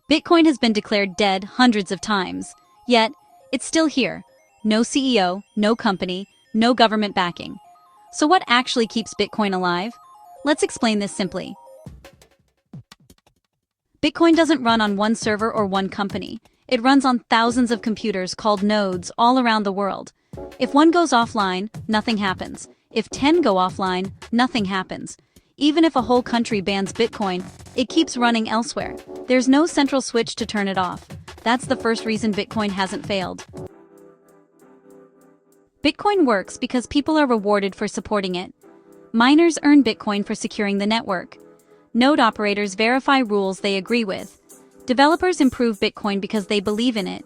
Bitcoin has been declared dead hundreds of times, yet it's still here. No CEO, no company, no government backing. So what actually keeps Bitcoin alive? Let's explain this simply. Bitcoin doesn't run on one server or one company. It runs on thousands of computers called nodes all around the world. If one goes offline, nothing happens. If 10 go offline, nothing happens. Even if a whole country bans Bitcoin, it keeps running elsewhere. There's no central switch to turn it off. That's the first reason Bitcoin hasn't failed. Bitcoin works because people are rewarded for supporting it. Miners earn Bitcoin for securing the network. Node operators verify rules they agree with. Developers improve Bitcoin because they believe in it.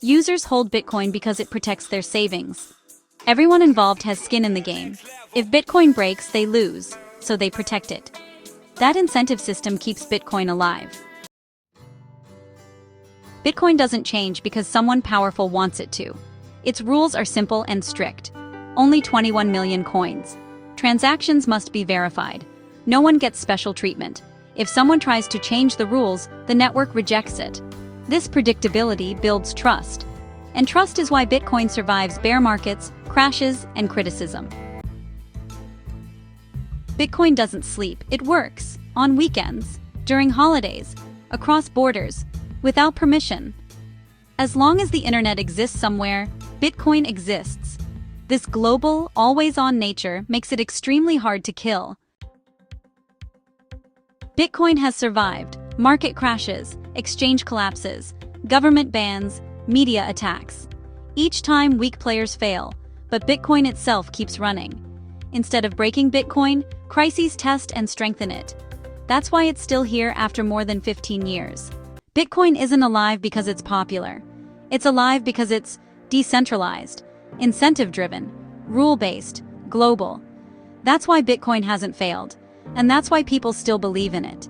Users hold Bitcoin because it protects their savings. Everyone involved has skin in the game. If Bitcoin breaks, they lose, so they protect it. That incentive system keeps Bitcoin alive. Bitcoin doesn't change because someone powerful wants it to. Its rules are simple and strict. Only 21 million coins. Transactions must be verified. No one gets special treatment. If someone tries to change the rules, the network rejects it. This predictability builds trust. And trust is why Bitcoin survives bear markets, crashes, and criticism. Bitcoin doesn't sleep, it works. On weekends, during holidays, across borders, without permission. As long as the internet exists somewhere, Bitcoin exists. This global, always-on nature makes it extremely hard to kill. Bitcoin has survived market crashes, exchange collapses, government bans, media attacks. Each time weak players fail, but Bitcoin itself keeps running. Instead of breaking Bitcoin, crises test and strengthen it. That's why it's still here after more than 15 years. Bitcoin isn't alive because it's popular. It's alive because it's decentralized, incentive-driven, rule-based, global. That's why Bitcoin hasn't failed, and that's why people still believe in it.